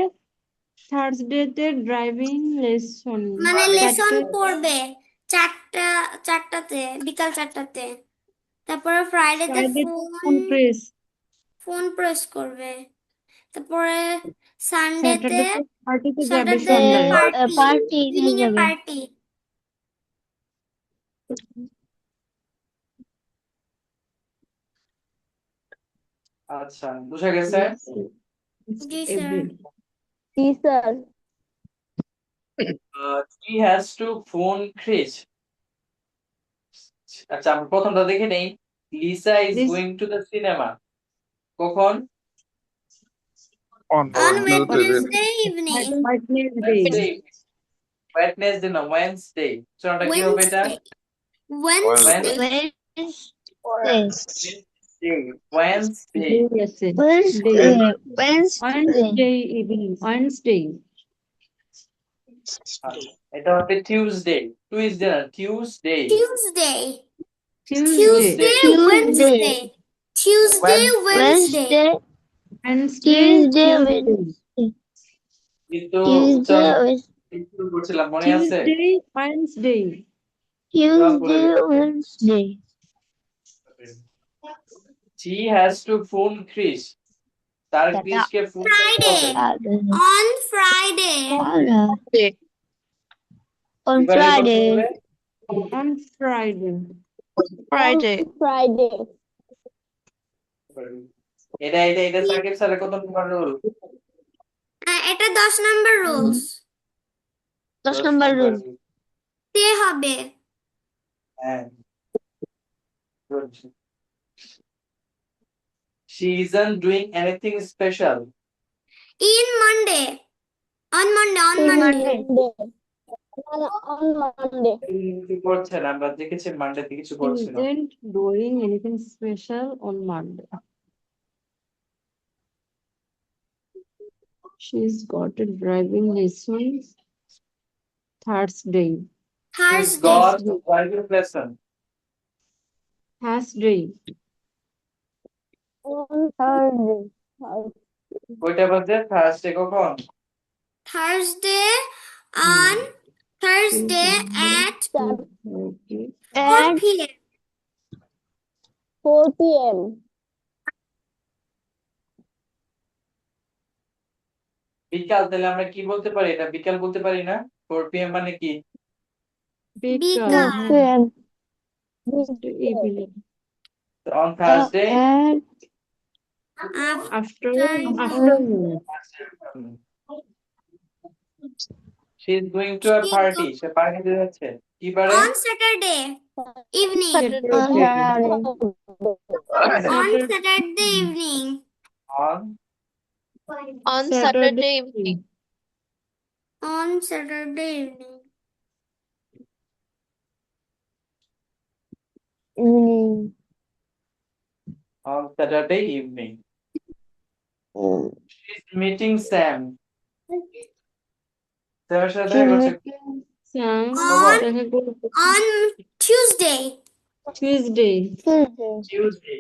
থার্সডেতে ড্রাইভিং লেসন মানে লেসন পড়বে চারটাতে বিকাল 4টাতে তারপরে ফ্রাইডেতে ফোন প্রেস ফোন প্রেস করবে তারপরে সানডেতে পার্টিতে যাবে স্যাটারডে সন্ধ্যায় পার্টি ইভিনিং এ যাবে পার্টি আচ্ছা বুঝা গেছে জি স্যার জি sir he has to phone Chris আচ্ছা আমরা প্রথমটা দেখে নেই Lisa is This- going to the cinema কখন On on Wednesday. Wednesday evening Wednesday না ওয়েডনেসডে চলটা কি হবে এটা ওয়েডনেসডে ওয়েডনেসডে ওয়েডনেসডে Wednesday এটা হবে টিউসডে না Tuesday Tuesday Tuesday Wednesday Tuesday Wednesday Wednesday কিন্তু টিউসডে একটু বলছিলাম মনে আছে Wednesday Wednesday she has to phone Chris তার ক্রিসকে ফোন করতে হবে অন ফ্রাইডে on কিভাবে করতে Friday হবে? on Friday Friday. এটা সাকিব স্যারের কত নম্বর রুল এটা 10 নম্বর রুলস 10 নম্বর রুল তে হবে হ্যাঁ good she isn't doing anything special in Monday. On Monday, on Monday. On Monday. কি করছেন? আমরা দেখেছি মানডেতে কিছু করছিল। Isn't doing anything special on Monday. She's got a driving license Thursday. She's Thursday. got driving lesson. Thursday. On Thursday. কয়টা বাজে? Thursday কখন? Thursday on Thursday at 4 At p.m. 4 p.m. বিকাল, তাহলে আমরা কি বলতে পারি? এটা বিকাল বলতে পারি না? 4 p.m. মানে কি? Bigal. p.m. Evening. On Thursday At Afternoon. she is going to a party. সে পার্টিতে যাচ্ছে। কি পারে? On Saturday evening. on Saturday. On Saturday evening. On On Saturday evening. On Saturday evening. Evening. on Saturday evening. She's meeting Sam. Sam's সাথে দেখা করছে Sam. On Tuesday. Tuesday. Tuesday.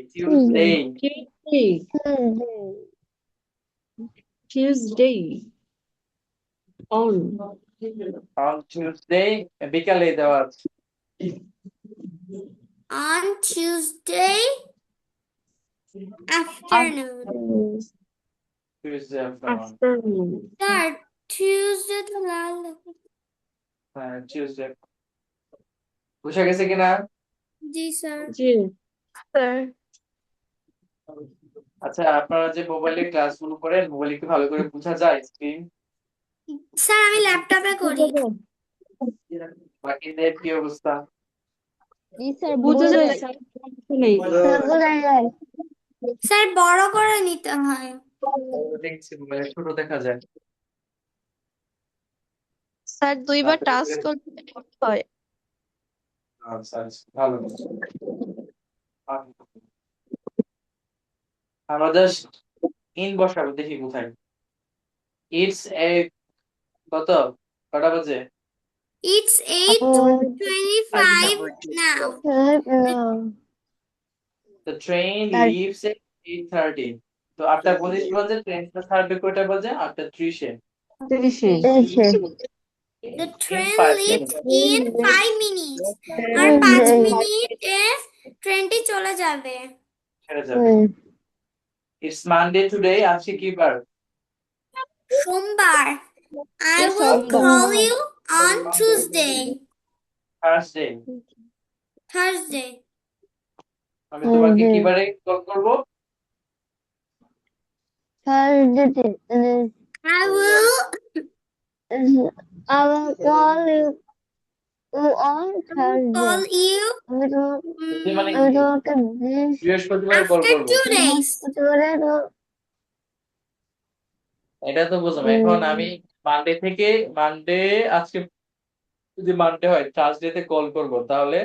Tuesday. On. On Tuesday বিকালে দেওয়া আছে। On Tuesday afternoon. Tuesday afternoon. Afternoon. Sir, Tuesday তো লাল। হ্যাঁ, Tuesday। বুঝা গেছে কিনা? জি স্যার। Yes. Sir. আচ্ছা, আপনারা যে মোবাইলে ক্লাসগুলো করেন, মোবাইলে কি ভালো করে বোঝা যায় স্ক্রিন? স্যার আমি ল্যাপটপে করি। বাকি নেট কি অবস্থা? বুঝা যায় স্যার, কিছু নেই। স্যার বড় করে নিতে হয়। দেখছি মোবাইলে ছোট দেখা যায়। স্যার দুইবার টাচ করলে হয়। আচ্ছা, আচ্ছা, ভালো। আমরা জাস্ট ইন বসাবো, দেখি কোথায়। ইটস এ কত? কটা বাজে? It's 8:25 now. The train leaves at 8:30. তো 8:25 বাজে, ট্রেনটা ছাড়বে কয়টা বাজে? 8:30-এ। 30-এ। The train five leaves minutes. in 5 minutes. আর 5 মিনিটে ট্রেনটি চলে যাবে। ছেড়ে যাবে। It's Monday today. আজকে কি বার? সোমবার। I will call you on Tuesday. Thursday. Thursday. আমি তোমাকে কি বারে কল করব? Thursday. I will call you on Thursday. call you মানে আমি কি? তোমাকে বৃহস্পতিবার কল after করব। 2 days. এটা তো বুঝলাম। এখন আমি মানডে আজকে যদি মানডে হয়, থার্সডেতে কল করব, তাহলে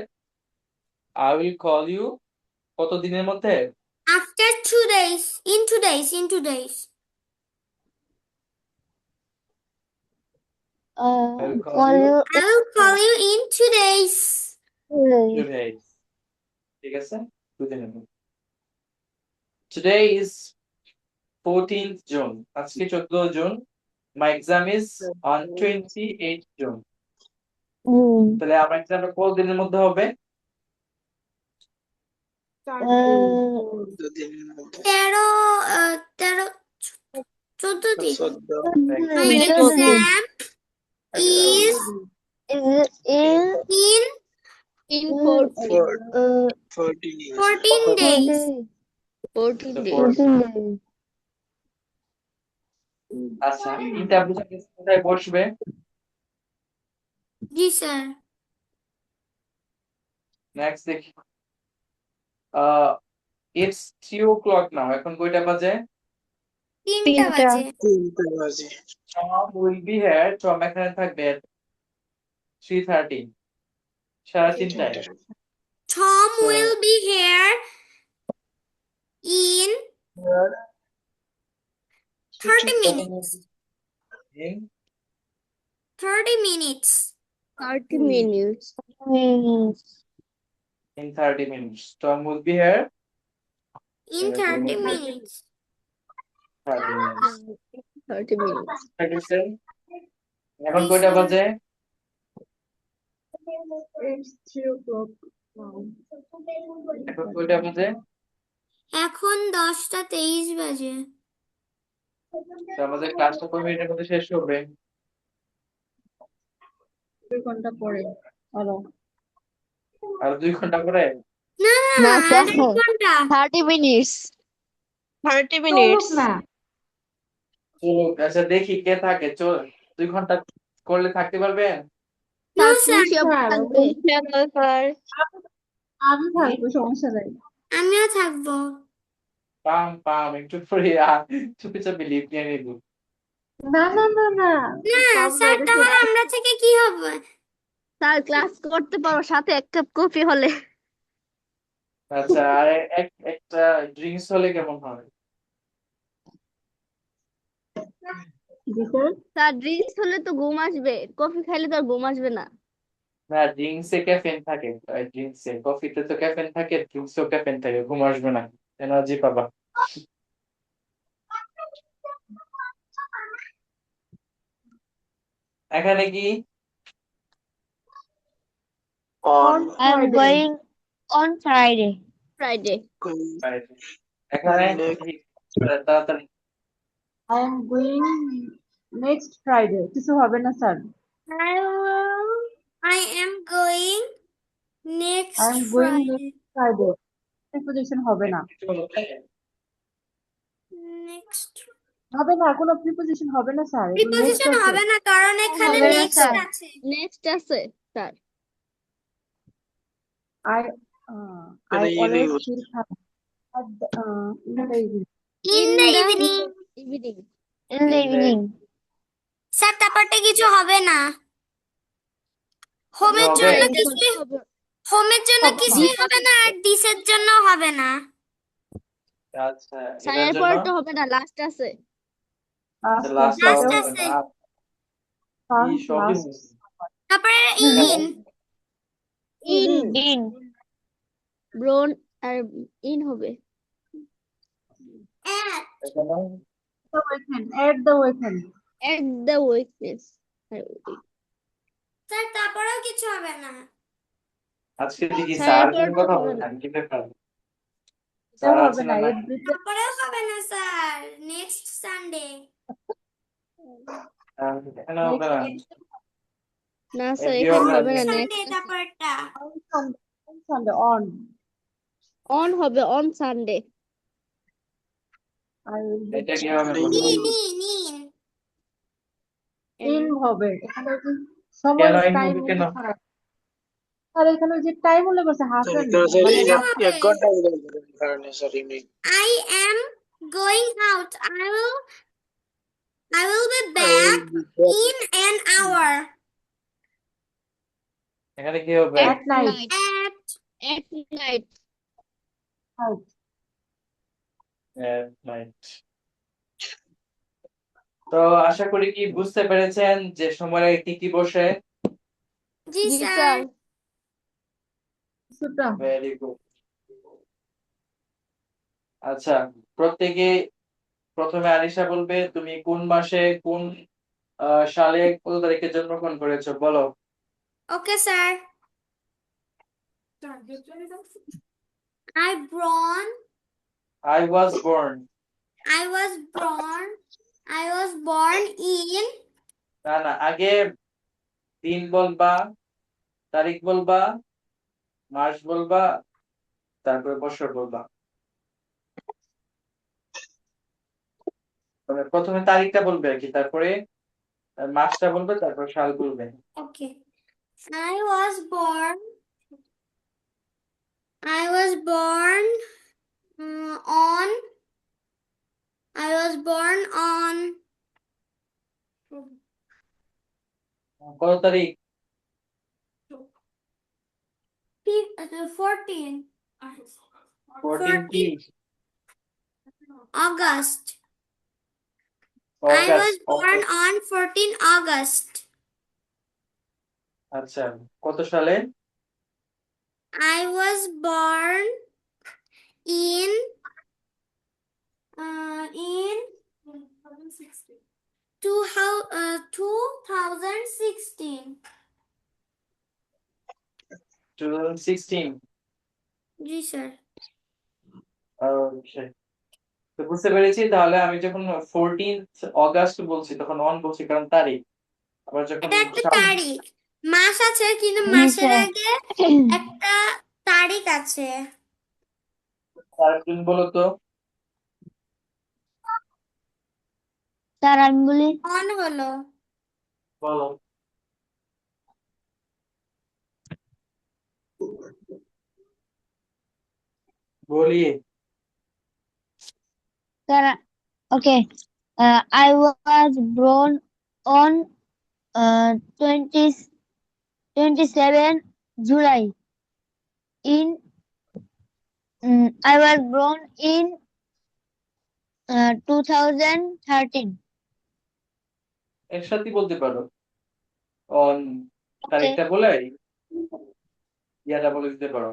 I will call you কত দিনের মধ্যে? After 2 days. In 2 days. In 2 days. I will call you I will call you in 2 days. today. ঠিক আছে? দুদিনের মধ্যে। Today is 14th June. আজকে 14 June. My exam is on 28th June. তাহলে আমার এক্সামটা কত দিনের মধ্যে হবে? 14 দিন। My দিনের মধ্যে। exam is In 14 days. 14 days. 14 days. আচ্ছা, ইন্টারভিউটা কোথায় বসবে? জি স্যার। নেক্সট দেখি। It's 3 o'clock now. এখন কয়টা বাজে? তিনটা তিনটা। বাজে। 3টা বাজে। Tom will be here. Tom এখানে থাকবে at 3:30 সাড়ে 3টায়। 3টা। Tom So will be here in here 30 minutes. in 30 minutes. 30 minutes. Minutes. 30 minutes. Tom will be here In 30 in minutes. 30 minutes. 30 minutes. What you say? এখন Yes, কয়টা sir. বাজে? It's 3 o'clock now. এখন কয়টা বাজে? এখন 10:23 বাজে। তো আমাদের ক্লাসটা কয় মিনিটের মধ্যে শেষ হবে? 2 ঘন্টা পরে আরো আর 2 ঘন্টা পরে? না না, আর স্যার। 1 ঘন্টা। 30 minutes. 30 চলুক minutes. না। চলো আচ্ছা দেখি কে থাকে। 2 ঘন্টা করলে থাকতে পারবেন? No, sir sir. খুশি আপু স্যার, থাকবে। স্যার আমি থাকবো, সমস্যা নাই। আমিও থাকবো। পাম একটু পরে চুপি চুপি লিভ নিয়ে নিব। না না না না, না পাম স্যার, না, তাহলে আমরা থেকে কি হবে? স্যার ক্লাস করতে পারো সাথে এক কাপ কফি হলে। আচ্ছা আর একটা ড্রিঙ্কস হলে কেমন হয়? জি স্যার। স্যার ড্রিঙ্কস হলে তো ঘুম আসবে, কফি খাইলে তো আর ঘুম আসবে না। না ড্রিঙ্কসে ক্যাফেইন থাকে। ড্রিঙ্কসে কফিতে তো ক্যাফেইন থাকে, ড্রিঙ্কসেও ক্যাফেইন থাকে, ঘুম আসবে না, এনার্জি পাবা। এখানে কি On I'm Friday. going on Friday. Friday. এখানে তাড়াতাড়ি I am going next Friday. কিছু হবে না sir. I am going next I am going Friday. next Friday. Preposition হবে না। Next হবে না, কোনো প্রিপোজিশন হবে না স্যার। নেক্সট প্রিপোজিশন আছে। হবে না কারণ এখানে হবে না, নেক্সট স্যার। আছে। নেক্সট আছে sir. I Can I always use? feel happy at in the evening. In the evening. Evening. In the evening. Sir তারপরটা কিছু হবে না। হোমের হবে। জন্য এটা কিছুই হবে। হোমের জন্য হবে না। কিছুই হবে না আর দিসের জন্য হবে না। আচ্ছা স্যার এটার এর জন্য পরেরটা হবে না, লাস্ট আছে। Last লাস্ট আছে। Last হবে আছে। না। কি সবই Last. তারপরে কেন? In in In. ব্রোন আর ইন হবে। at এখানে The weekend. At the weekend. At the weakness. Sir তারপরেও কিছু হবে না। আজকে দেখি স্যার, স্যার এরপর কোন তো কথা হবে বলেন না। না কি ব্যাপার? এটা স্যার হবে আছে না। না নাই? Everything. তারপরেও হবে না স্যার, নেক্সট সানডে। এখানে হবে না। না স্যার এমপি এখানে হবে হবে না। না, সানডে নেক্সট তারপরটা। On Sunday. On Sunday. On. On হবে on Sunday. I will be এটা কি হবে বলুন? ইন ইন ইন in হবে। এখানে যে কেন সময় এই টাইম হবে কেন? খারাপ। আর এখানে যে টাইম হলে বসে হাফেন মানে ইন হাফ হবে। 1 ঘন্টা কারণে sir evening. I am going out. I will be back in an hour. এখানে কি হবে? at night. At at night. Out. Night. তো আশা করি কি বুঝতে পেরেছেন যে সময় কি কি বসে? জি জি স্যার। স্যার। কিছুটা। Very good. আচ্ছা প্রত্যেকে প্রথমে আলিশা বলবে তুমি কোন মাসে কোন সালে কত তারিখে জন্মগ্রহণ করেছো বলো। Okay sir. I born. I was born. I was born. I was born in. না না আগে দিন বলবা, তারিখ বলবা, মাস বলবা, তারপরে বছর বলবা। তবে প্রথমে তারিখটা বলবে আর কি, তারপরে মাসটা বলবে, তারপর সাল বলবে। Okay. I was born. I was born on. I was born কত তারিখ? 14 14 কি? August. I was August. born on 14 August. আচ্ছা, কত সালে? I was born in 2016. 2016। জি স্যার। ওকে, তো বুঝতে পেরেছি। তাহলে আমি যখন 14th অগাস্ট বলছি তখন অন বলছি কারণ তারিখ। আবার যখন এটা একটা তারিখ, মাস আছে কিন্তু জি মাসের স্যার আগে একটা তারিখ আছে। তারিখ বলো তো। স্যার আমি বলি অন হলো বলো। বলি। Sir okay I was born on 27 July in I was born in 2013. একসাথে বলতে পারো। On Okay. তারিখটা বলে ইয়াটা বলে দিতে পারো,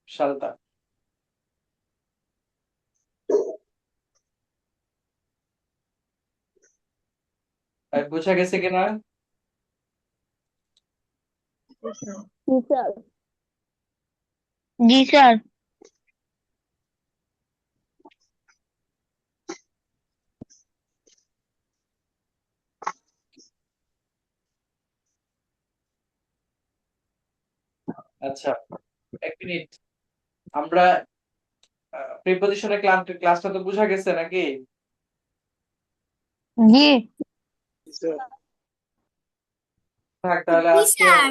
সালটা। আর বোঝা গেছে কিনা? জি স্যার আচ্ছা, এক মিনিট। আমরা প্রিপজিশনের ক্লাসটা তো বোঝা গেছে নাকি? জি থাক, তাহলে জি আজকে স্যার।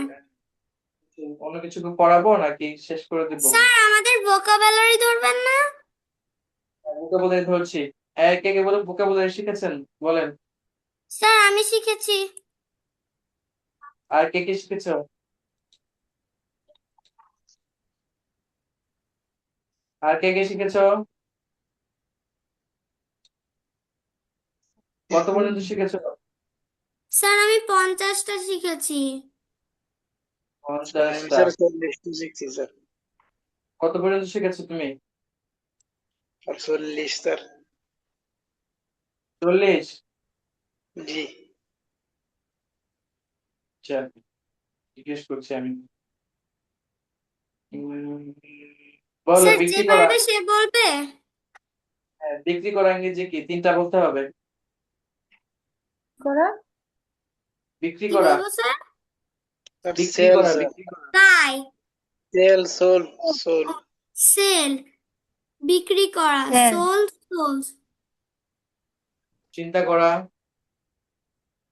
অন্য কিছু পড়াবো নাকি শেষ করে দিব? স্যার আমাদের ভোকাবুলারি ধরবেন না? ভোকাবুলারি ধরছি। কে কে বলে ভোকাবুলারি শিখেছেন বলেন। স্যার আমি শিখেছি। আর কে কে শিখেছো? আর কে কে শিখেছো? কত পর্যন্ত শিখেছো? স্যার আমি 50টা শিখেছি। আমি 50টা। স্যার 40 শিখছি স্যার। কত পর্যন্ত শিখেছো তুমি? আর 40 স্যার। 40? জি আচ্ছা, জিজ্ঞেস করছি আমি। বলো স্যার যে বিক্রি করা। পারবে সে বলবে। হ্যাঁ, বিক্রি করা ইংরেজি কি? 3টা বলতে হবে। করা বিক্রি কি করা। বলবো স্যার? স্যার বিক্রি সেল করা, স্যার। বিক্রি করা। Buy, sell sold sold. Sell, বিক্রি করা, স্যার সোল্ড, সোল্ড। চিন্তা করা।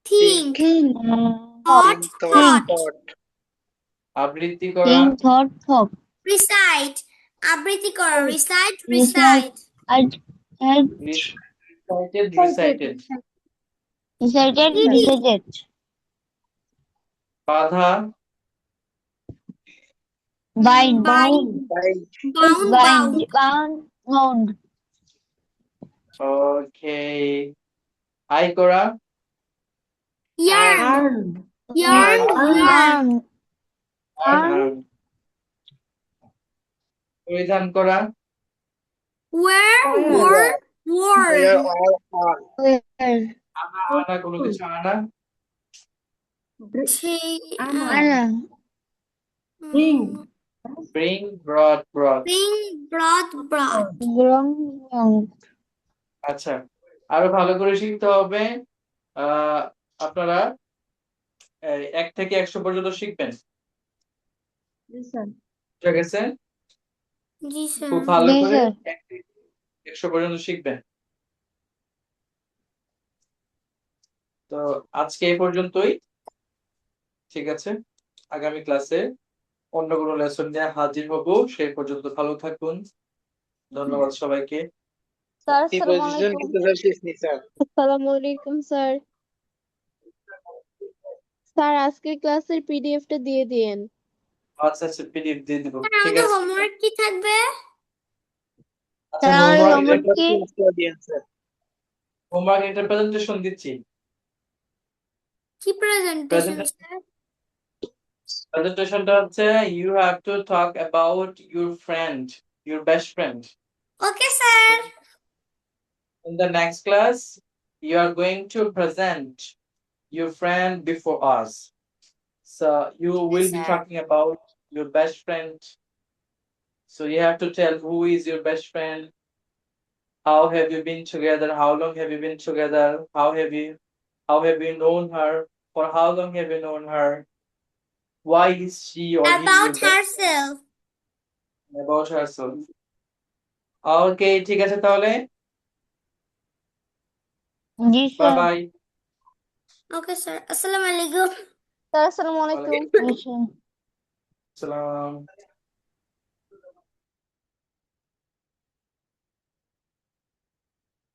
Think, think thought, thought thought. Thought. আবৃত্তি করা। think thought রিসাইট, আবৃত্তি করা, recite, recite recite. I recited, recited recited. recited বাধা। bind Bind, bite bound, bound. bound okay. আয় করা। Yarn, earn yarn, yarn. arm পরিধান করা। Wear, wear wore, wore worn. আর wear আনা, আনা কোনো কিছু আনা। সেই Anna bring bring, brought, brought. bring, brought, brought. wrong আচ্ছা, আরো ভালো করে শিখতে হবে। আপনারা 1 থেকে 100 পর্যন্ত শিখবেন। listen ঠিক আছে? জি স্যার। খুব ভালো জি, করে স্যার। 1 থেকে 100 পর্যন্ত শিখবেন। তো আজকে এই পর্যন্তই। ঠিক আছে, আগামী ক্লাসে অন্য কোনো লেসন নিয়ে হাজির হব। সেই পর্যন্ত ভালো থাকুন। ধন্যবাদ সবাইকে। স্যার প্রিপজিশন কিন্তু স্যার শেষ নেই স্যার। আসসালামু আলাইকুম স্যার। স্যার আজকের ক্লাসের পিডিএফটা দিয়ে দিয়েন। আচ্ছা আচ্ছা পিডিএফ দিয়ে দিব স্যার ঠিক আমাদের আছে হোমওয়ার্ক কি থাকবে? আচ্ছা স্যার আমাদের হোমওয়ার্ক হোমওয়ার্ক কি? স্যার হোমওয়ার্ক একটা প্রেজেন্টেশন দিচ্ছি কি প্রেজেন্টেশন প্রেজেন্টেশন স্যার? প্রেজেন্টেশনটা হচ্ছে you have to talk about your best friend okay sir. in the next class you are going to present your friend before us so you will be sir. talking about your best friend so you have to tell who is your best friend how have you been together how long have you been together how have you known her for how long have you known her why is she or he your About best herself. about herself okay ঠিক আছে তাহলে জি bye sir. bye okay sir, আসসালামু আলাইকুম। Sir আসসালামু আলাইকুম। জি sir. Salam